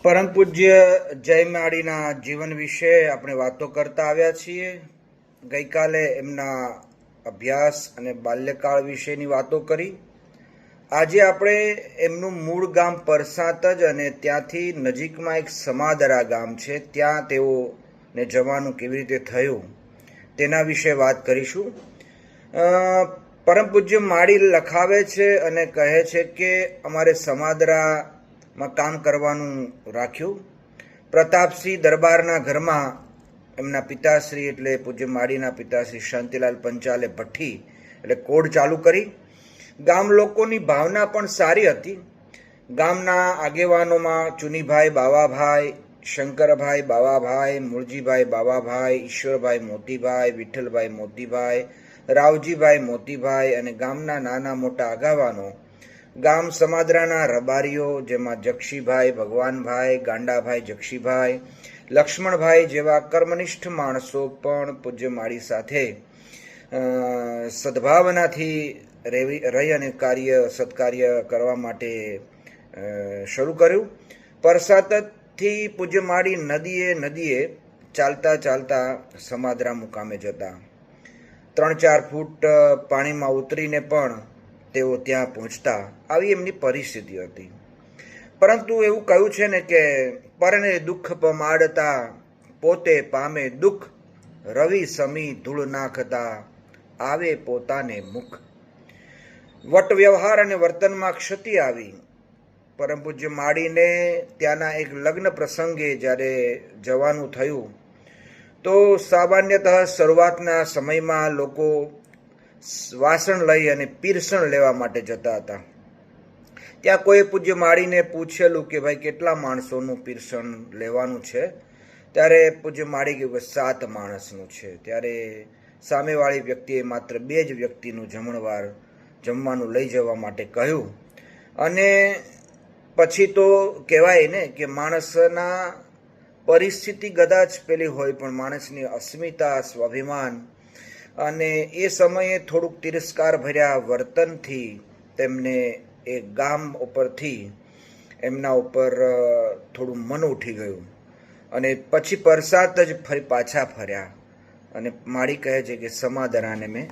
પરમ પૂજ્ય જય માળીના જીવન વિશે આપણે વાતો કરતા આવ્યા છીએ. ગઈકાલે એમના અભ્યાસ અને બાલ્યકાળ વિશેની વાતો કરી. આજે આપણે એમનું મૂળ ગામ પરસાત જ અને ત્યાંથી નજીકમાં એક સમાદરા ગામ છે, ત્યાં તેઓને જવાનું કેવી રીતે થયું તેના વિશે વાત કરીશું. પરમ પૂજ્ય માળી લખાવે છે અને કહે છે કે અમારે સમાદરામાં કામ કરવાનું રાખ્યું. પ્રતાપસિંહ દરબારના ઘરમાં એમના પિતાશ્રી એટલે પૂજ્ય માળીના પિતાશ્રી શાંતિલાલ પંચાલે ભઠ્ઠી એટલે કોડ ચાલુ કરી. ગામ લોકોની ભાવના પણ સારી હતી. ગામના આગેવાનોમાં ચુનીભાઈ બાવાભાઈ, શંકરભાઈ બાવાભાઈ, મૂળજીભાઈ બાવાભાઈ, ઈશ્વરભાઈ મોતીભાઈ, વિઠ્ઠલભાઈ મોતીભાઈ, રાવજીભાઈ મોતીભાઈ અને ગામના નાના મોટા આગેવાનો, ગામ સમાદરાના રબારીઓ જેમાં જક્ષીભાઈ ભગવાનભાઈ, ગાંડાભાઈ જક્ષીભાઈ, લક્ષ્મણભાઈ જેવા કર્મનિષ્ઠ માણસો પણ પૂજ્ય માળી સાથે સદભાવનાથી રહી અને સત્કાર્ય કરવા માટે શરૂ કર્યું. પરસાતથી પૂજ્ય માળી નદીએ ચાલતા ચાલતા સમાદરા મુકામે જતા. 3-4 ફૂટ પાણીમાં ઉતરીને પણ તેઓ ત્યાં પહોંચતા. આવી એમની પરિસ્થિતિ હતી. પરંતુ એવું કહ્યું છે ને કે પરને દુઃખ પમાડતા પોતે પામે દુઃખ, રવિ સમી ધૂળ નાખતા આવે પોતાને મુખ. વટ વ્યવહાર અને વર્તનમાં ક્ષતિ આવી. પરમ પૂજ્ય માળીને ત્યાંના એક લગ્ન પ્રસંગે જ્યારે જવાનું થયું તો સામાન્યતઃ શરૂઆતના સમયમાં લોકો વાસણ લઈ અને પીરસણ લેવા માટે જતા હતા. ત્યાં કોઈ પૂજ્ય માળીને પૂછેલું કે ભાઈ કેટલા માણસોનું પીરસણ લેવાનું છે? ત્યારે પૂજ્ય માળી કહ્યું કે 7 માણસનું છે. ત્યારે સામેવાળી વ્યક્તિએ માત્ર 2 જ વ્યક્તિનું જમવાનું લઈ જવા માટે કહ્યું. અને પછી તો કહેવાય ને કે માણસના પરિસ્થિતિ કદાચ પેલી હોય પણ માણસની અસ્મિતા, સ્વાભિમાન અને એ સમયે થોડુંક તિરસ્કાર ભર્યા વર્તનથી તેમને એ ગામ ઉપરથી એમના ઉપર થોડું મન ઉઠી ગયું અને પછી પરસાત જ પાછા ફર્યા. અને માળી કહે છે કે સમાદરાને મેં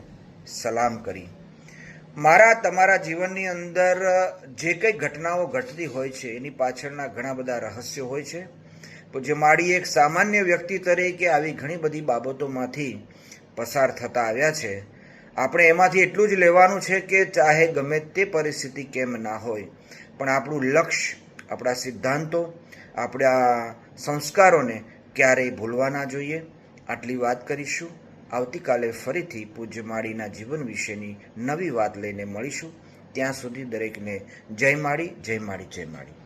સલામ કરી. મારા તમારા જીવનની અંદર જે કંઈ ઘટનાઓ ઘટતી હોય છે એની પાછળના ઘણા બધા રહસ્યો હોય છે. પૂજ્ય માળી એક સામાન્ય વ્યક્તિ તરીકે આવી ઘણી બધી બાબતોમાંથી પસાર થતા આવ્યા છે. આપણે એમાંથી એટલું જ લેવાનું છે કે ચાહે ગમે તે પરિસ્થિતિ કેમ ના હોય પણ આપણું લક્ષ્ય, આપણા સિદ્ધાંતો, આપણા સંસ્કારોને ક્યારેય ભૂલવા ના જોઈએ. આટલી વાત કરીશું. આવતીકાલે ફરીથી પૂજ્ય માળીના જીવન વિશેની નવી વાત લઈને મળીશું. ત્યાં સુધી દરેકને જય માળી, જય માળી, જય માળી.